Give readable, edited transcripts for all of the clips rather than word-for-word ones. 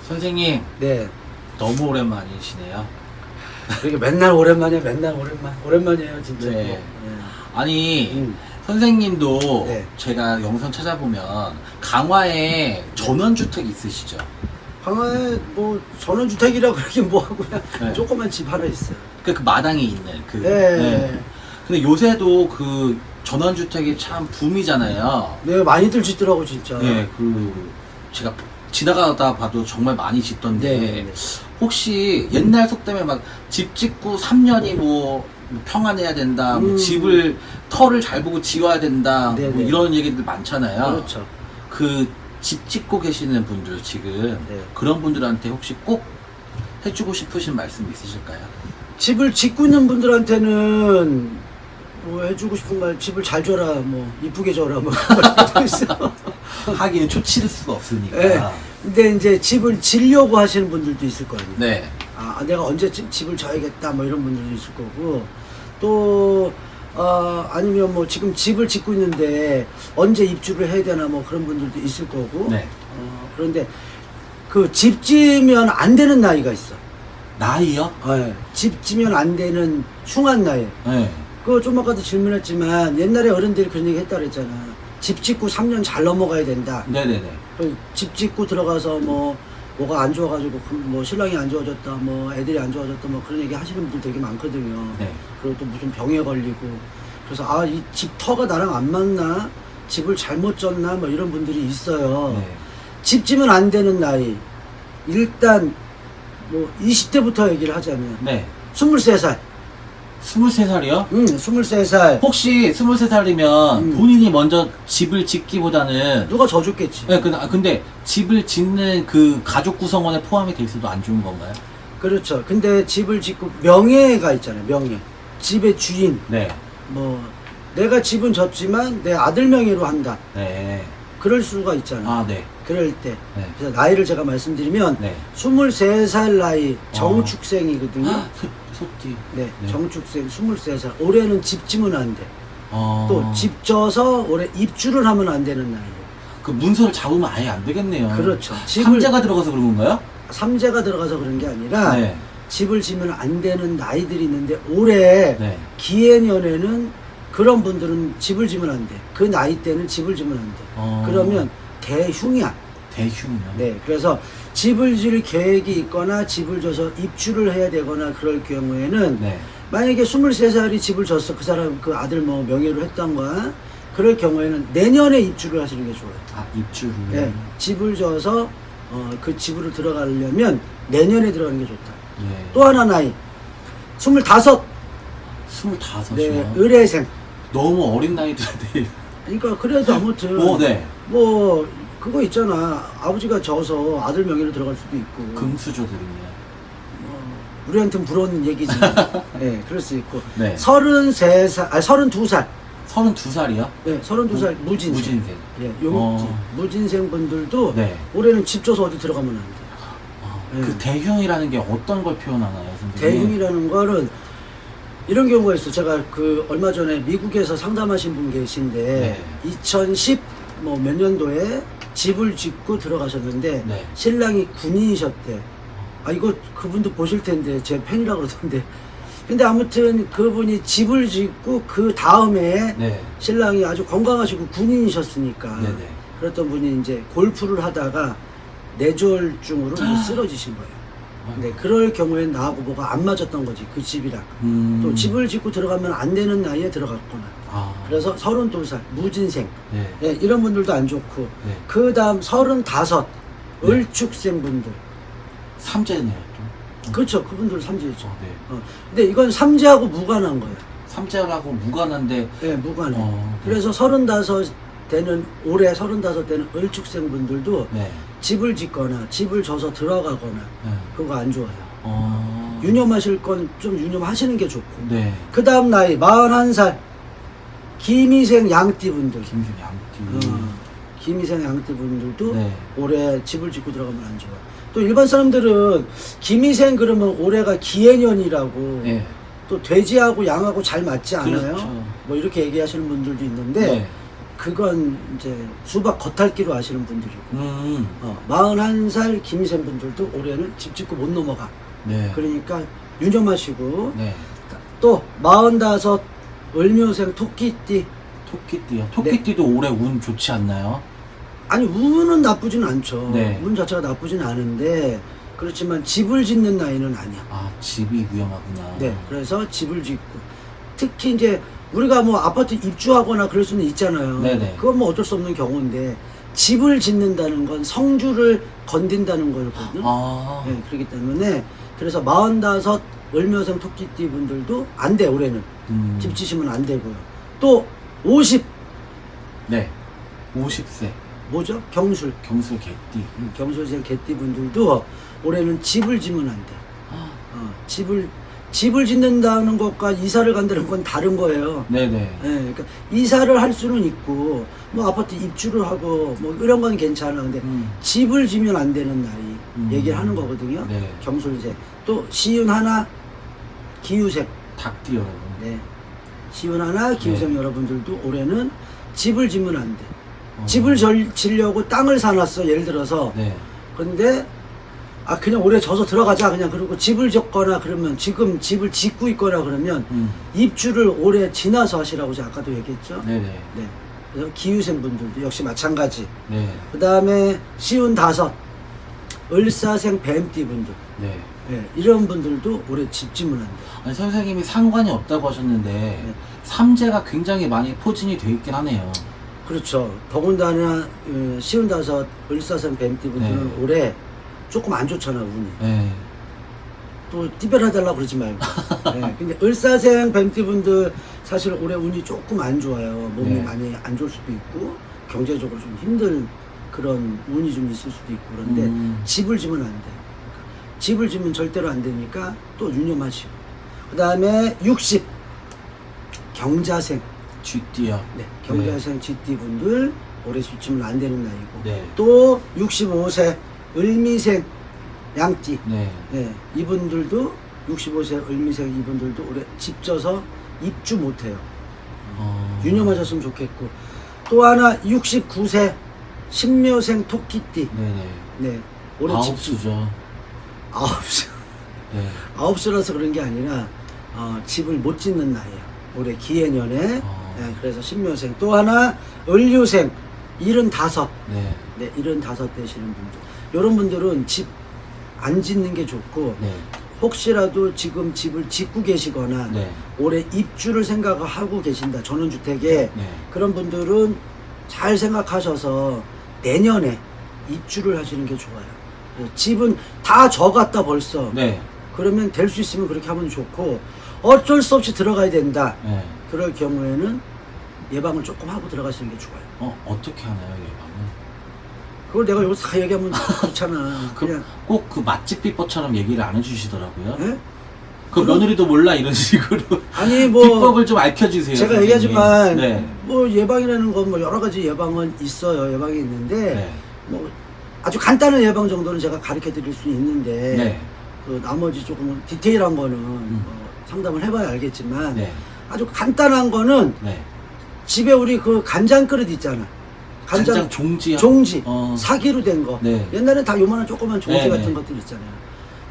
선생님, 네. 너무 오랜만이시네요. 그렇게 맨날 오랜만이야, 맨날 오랜만이에요, 진짜. 네. 네. 아니, 선생님도 네. 제가 영상 찾아보면 강화에 전원주택 있으시죠? 강화에 뭐 전원주택이라고 그러긴 뭐하고 그냥 네. 조그만 집 하나 있어요. 그 마당에 있는 그. 네. 근데 요새도 그 전원주택이 참 붐이잖아요. 네, 많이들 짓더라고, 진짜. 네, 제가 지나가다 봐도 정말 많이 짓던데, 네. 혹시 옛날 속담에 막 집 짓고 3년이 뭐 평안해야 된다, 뭐 집을 터를 잘 보고 지어야 된다, 네, 뭐 네. 이런 얘기들 많잖아요. 그렇죠. 그 집 짓고 계시는 분들 지금 네. 그런 분들한테 혹시 꼭 해주고 싶으신 말씀 있으실까요? 집을 짓고 있는 분들한테는 뭐 해주고 싶은 말, 집을 잘 줘라, 뭐 이쁘게 줘라, 뭐 그런 것도 있어. 하기는 초치를 수가 없으니까. 네. 근데 이제 집을 지려고 하시는 분들도 있을 거 아니에요. 네. 아, 내가 언제쯤 집을 져야겠다, 뭐 이런 분들도 있을 거고, 또, 아니면 뭐 지금 집을 짓고 있는데 언제 입주를 해야 되나 뭐 그런 분들도 있을 거고, 네. 그런데 그 집 지면 안 되는 나이가 있어. 나이요? 네. 집 지면 안 되는 흉한 나이. 네. 그거 좀 아까도 질문했지만 옛날에 어른들이 그런 얘기 했다 그랬잖아. 집 짓고 3년 잘 넘어가야 된다. 네네네. 집 짓고 들어가서 뭐가 안 좋아가지고 뭐 신랑이 안 좋아졌다, 뭐 애들이 안 좋아졌다, 뭐 그런 얘기 하시는 분들 되게 많거든요. 네. 그리고 또 무슨 병에 걸리고 그래서 이 집 터가 나랑 안 맞나, 집을 잘못 졌나, 뭐 이런 분들이 있어요. 네. 집 지면 안 되는 나이, 일단 뭐 20대부터 얘기를 하자면 네. 23살. 23살이요? 23살. 혹시 23살이면 본인이 먼저 집을 짓기보다는 누가 져줬겠지. 네, 근데 집을 짓는 그 가족 구성원에 포함이 돼 있어도 안 좋은 건가요? 그렇죠. 근데 집을 짓고 명예가 있잖아요. 명예. 집의 주인. 네. 뭐 내가 집은 졌지만 내 아들 명의로 한다. 네. 그럴 수가 있잖아. 아, 네. 그럴 때. 네. 그래서 나이를 제가 말씀드리면 네. 23살 나이 정축생이거든요. 소띠. 네, 정축생 23살. 올해는 집 지면 안 돼. 어. 또 집 져서 올해 입주를 하면 안 되는 나이예요. 그 문서를 잡으면 아예 안 되겠네요. 그렇죠. 삼재가 들어가서 그런 건가요? 삼재가 들어가서 그런 게 아니라 네. 집을 지면 안 되는 나이들이 있는데 올해 네. 기해년에는 그런 분들은 집을 지면 안 돼. 그 나이 때는 집을 지면 안 돼. 그러면 대흉이야. 대흉이요? 네. 그래서 집을 질 계획이 있거나 집을 져서 입주를 해야 되거나 그럴 경우에는 네. 만약에 23살이 집을 졌어. 그 사람 그 아들 뭐 명예로 했던가 그럴 경우에는 내년에 입주를 하시는 게 좋아요. 아, 입주를. 네. 집을 져서 그 집으로 들어가려면 내년에 들어가는 게 좋다. 예. 또 하나 나이 25. 25이요? 네, 의뢰생. 너무 어린 나이들인데. 그러니까 그래도 아무튼 네. 뭐 그거 있잖아. 아버지가 져서 아들 명의로 들어갈 수도 있고. 금수저들은요. 우리한테는 부러운 얘기지. 네, 그럴 수 있고. 네. 33살, 32살. 32살이요? 네, 32살 무진생. 무진생. 예, 무진생 분들도 네. 올해는 집 줘서 어디 들어가면 안 돼. 네. 그 대흉이라는 게 어떤 걸 표현하나요, 선생님? 대흉이라는 거는 이런 경우가 있어. 제가 그 얼마 전에 미국에서 상담하신 분 계신데 네. 2010 뭐 몇 년도에 집을 짓고 들어가셨는데 네. 신랑이 군인이셨대. 이거 그분도 보실 텐데 제 팬이라고 그러던데. 근데 아무튼 그분이 집을 짓고 그 다음에 네. 신랑이 아주 건강하시고 군인이셨으니까 네네. 그랬던 분이 이제 골프를 하다가 뇌졸중으로 쓰러지신 거예요. 근데 그럴 경우엔 나하고 뭐가 안 맞았던 거지, 그 집이랑. 또 집을 짓고 들어가면 안 되는 나이에 들어갔거나. 그래서 32살 무진생. 네. 예, 이런 분들도 안 좋고. 네. 그 다음 35 네. 을축생 분들. 삼재네요, 또. 그렇죠. 그분들 삼재죠. 네. 근데 이건 삼재하고 무관한 거예요. 삼재라고 무관한데. 예, 무관해. 네. 그래서 35 되는, 올해 35 되는 을축생 분들도 네. 집을 짓거나 집을 져서 들어가거나 네. 그거 안 좋아요. 유념하실 건 좀 유념하시는 게 좋고. 네. 그 다음 나이 41살 김희생 양띠 분들. 김준 양띠. 김희생 양띠 분들도 네. 올해 집을 짓고 들어가면 안 좋아. 또 일반 사람들은 김희생 그러면 올해가 기해년이라고. 네. 또 돼지하고 양하고 잘 맞지 않아요? 그렇죠. 뭐 이렇게 얘기하시는 분들도 있는데 네. 그건 이제 수박 겉핥기로 하시는 분들이고 41살 김희생 분들도 올해는 집 짓고 못 넘어가. 네. 그러니까 유념하시고 네. 또 45 을묘생 토끼띠. 토끼띠요. 토끼띠도 올해 운 좋지 않나요? 아니 운은 나쁘진 않죠. 네. 운 자체가 나쁘진 않은데 그렇지만 집을 짓는 나이는 아니야. 아, 집이 위험하구나. 네, 그래서 집을 짓고 특히 이제 우리가 뭐 아파트 입주하거나 그럴 수는 있잖아요. 네네. 그건 뭐 어쩔 수 없는 경우인데 집을 짓는다는 건 성주를 건든다는 거거든요. 아, 네, 그렇기 때문에 그래서 45 을묘생 토끼띠 분들도 안 돼 올해는. 집 짓으면 안 되고요. 또 50 네. 50세. 뭐죠? 경술. 경술 개띠. 경술생 개띠 분들도 올해는 집을 짓면 안 돼. 아, 집을 짓는다는 것과 이사를 간다는 건 다른 거예요. 네네. 예, 그러니까 이사를 할 수는 있고 뭐 아파트 입주를 하고 뭐 이런 건 괜찮아. 근데 집을 지면 안 되는 나이 얘기를 하는 거거든요. 네. 경술생. 또 시운 하나 기후생. 닭띠 여러분. 네. 시운 하나 기후생 여러분들도 올해는 집을 지면 안 돼. 집을 지려고 땅을 사놨어. 예를 들어서. 네. 근데 그냥 올해 져서 들어가자 그냥. 그리고 집을 짓거나 그러면 지금 집을 짓고 있거나 그러면 입주를 올해 지나서 하시라고 제가 아까도 얘기했죠. 네네. 네. 그래서 기후생 분들도 역시 마찬가지. 네. 그 다음에 시운 5 을사생 뱀띠 분들. 네. 네, 이런 분들도 올해 집 짓면 안 돼. 아니, 선생님이 상관이 없다고 하셨는데 네. 삼재가 굉장히 많이 포진이 돼 있긴 하네요. 그렇죠. 더군다나 시운 5 을사생 뱀띠 분들은 네. 올해 조금 안 좋잖아 운이. 네. 또 띠별해달라고 그러지 말고. 네, 근데 을사생 뱀띠 분들 사실 올해 운이 조금 안 좋아요. 몸이 네. 많이 안 좋을 수도 있고 경제적으로 좀 힘든 그런 운이 좀 있을 수도 있고 그런데 집을 지면 안 돼. 그러니까 집을 지면 절대로 안 되니까 또 유념하시고. 그 다음에 60 경자생. 쥐띠요. 네, 경자생 쥐띠 분들 올해 집 지면 안 되는 나이고. 네. 또 65세 을미생 양띠. 네. 네, 이분들도 65세 을미생 이분들도 올해 집 져서 입주 못해요. 유념하셨으면 좋겠고. 또 하나 69세 신묘생 토끼띠. 네네. 네, 올해 집 9수죠. 9수. 네. 9수라서 그런 게 아니라 집을 못 짓는 나이야. 올해 기해년에. 네, 그래서 신묘생. 또 하나 을류생 75. 네. 네, 75 되시는 분들. 이런 분들은 집 안 짓는 게 좋고 네. 혹시라도 지금 집을 짓고 계시거나 네. 올해 입주를 생각을 하고 계신다. 전원주택에 네. 그런 분들은 잘 생각하셔서 내년에 입주를 하시는 게 좋아요. 집은 다 져갔다 벌써. 네. 그러면 될 수 있으면 그렇게 하면 좋고 어쩔 수 없이 들어가야 된다. 네. 그럴 경우에는 예방을 조금 하고 들어가시는 게 좋아요. 어떻게 하나요, 예방은? 그걸 내가 여기서 다 얘기하면 그렇잖아. 그냥 꼭 그 맛집 비법처럼 얘기를 안 해주시더라고요. 예? 그 며느리도 몰라 이런 식으로 아니 뭐 비법을 좀 알려주세요. 제가 선생님. 얘기하지만 네. 뭐 예방이라는 건 뭐 여러 가지 예방은 있어요. 예방이 있는데 네. 뭐 아주 간단한 예방 정도는 제가 가르쳐 드릴 수 있는데 네. 그 나머지 조금 디테일한 거는 상담을 해봐야 알겠지만 네. 아주 간단한 거는 네. 집에 우리 그 간장 그릇 있잖아. 간장 종지요? 종지 어. 사기로 된 거. 네. 옛날에 다 요만한 조그만 종지 네, 같은 네. 것들 있잖아요.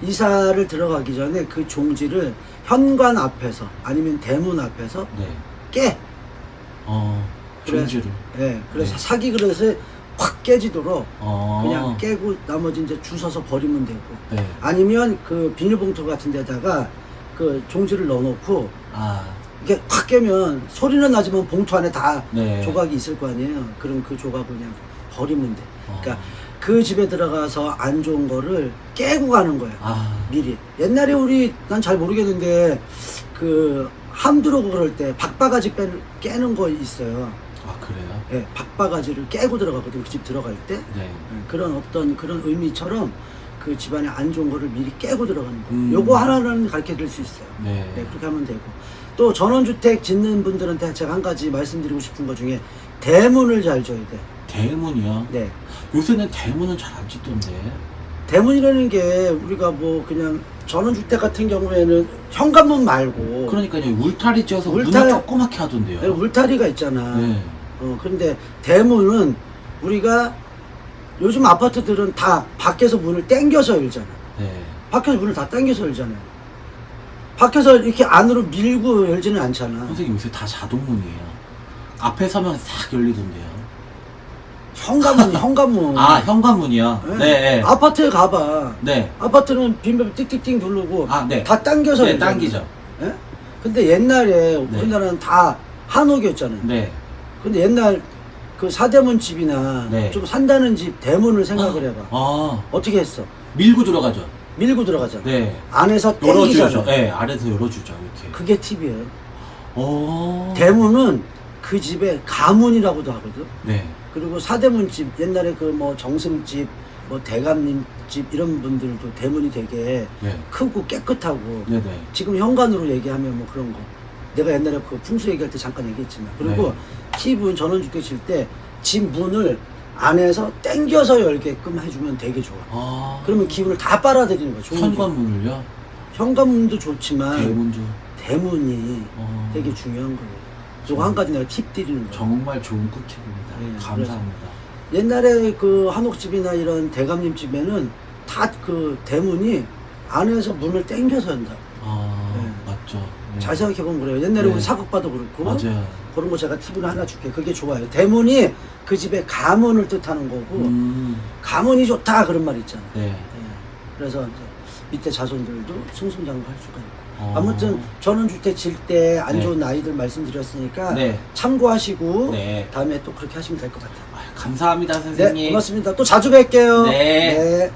이사를 들어가기 전에 그 종지를 현관 앞에서 아니면 대문 앞에서 네. 깨. 종지를. 네, 그래서 네. 사기 그릇에 확 깨지도록 어. 그냥 깨고 나머지 이제 주워서 버리면 되고. 네. 아니면 그 비닐봉투 같은 데다가 그 종지를 넣어놓고 아. 이렇게 확 깨면 소리는 나지만 봉투 안에 다 네. 조각이 있을 거 아니에요. 그럼 그 조각을 그냥 버리면 돼. 그러니까 그 집에 들어가서 안 좋은 거를 깨고 가는 거야. 미리. 옛날에 난 잘 모르겠는데 그 함부로 그럴 때 박바가지 깨는 거 있어요. 그래요? 예, 박바가지를 깨고 들어가거든. 그 집 들어갈 때. 네. 그런 어떤 그런 의미처럼 그 집안에 안 좋은 거를 미리 깨고 들어가는 거. 요거 하나는 가르쳐 드릴 수 있어요. 네. 네, 그렇게 하면 되고. 또 전원주택 짓는 분들한테 제가 한 가지 말씀드리고 싶은 것 중에 대문을 잘 줘야 돼. 대문이요? 네. 요새는 대문은 잘 안 짓던데. 대문이라는 게 우리가 뭐 그냥 전원주택 같은 경우에는 현관문 말고 그러니까요. 울타리 쪄서 문을 울타리- 조그맣게 하던데요. 울타리가 있잖아. 네. 그런데 대문은 우리가 요즘 아파트들은 다 밖에서 문을 당겨서 열잖아. 네. 밖에서 문을 다 당겨서 열잖아요. 밖에서 이렇게 안으로 밀고 열지는 않잖아. 선생님 요새 다 자동문이에요. 앞에 서면 싹 열리던데요. 현관문. 아, 현관문이요? 네. 네. 아파트에 가봐. 네. 아파트는 빈벽 띡띡띡 누르고 아, 네. 다 당겨서 네, 열잖아. 당기죠. 예? 근데 옛날에 네. 우리나라는 다 한옥이었잖아요. 네. 근데 옛날 그 사대문 집이나 네. 좀 산다는 집 대문을 생각을 해봐. 아, 어떻게 했어? 밀고 들어가죠. 밀고 들어가잖아. 네. 안에서 열어주죠. 땡기잖아. 네, 아래서 열어주죠. 이렇게. 그게 팁이에요. 오. 대문은 그 집의 가문이라고도 하거든. 네. 그리고 사대문 집, 옛날에 그 뭐 정승집, 뭐 대감님 집 이런 분들도 대문이 되게 네. 크고 깨끗하고 네네. 지금 현관으로 얘기하면 뭐 그런 거. 내가 옛날에 그 풍수 얘기할 때 잠깐 얘기했지만. 그리고 팁은 전원주택 칠 때 집 문을 안에서 당겨서 열게끔 해주면 되게 좋아. 아. 그러면 기운을 다 빨아들이는 거야. 좋은 현관문을요? 게. 현관문도 좋지만 대문도. 대문이 되게 중요한 거예요. 요거 한 가지 내가 팁 드리는 거예요. 정말 좋은 꿀팁입니다. 네, 감사합니다. 옛날에 그 한옥집이나 이런 대감님 집에는 다 그 대문이 안에서 문을 당겨서 연다. 아, 네. 맞죠. 네. 잘 생각해보면 그래요. 옛날에 네. 우리 사극봐도 그렇고 맞아요. 그런 거 제가 팁을 하나 줄게. 그게 좋아요. 대문이 그 집의 가문을 뜻하는 거고 가문이 좋다 그런 말 있잖아. 네. 예. 그래서 이제 밑에 자손들도 승승장구할 수가 있고. 어. 아무튼 전원주택 질 때 안 네. 좋은 아이들 말씀드렸으니까 네. 참고하시고 네. 다음에 또 그렇게 하시면 될 것 같아요. 감사합니다, 선생님. 네, 고맙습니다. 또 자주 뵐게요. 네. 네.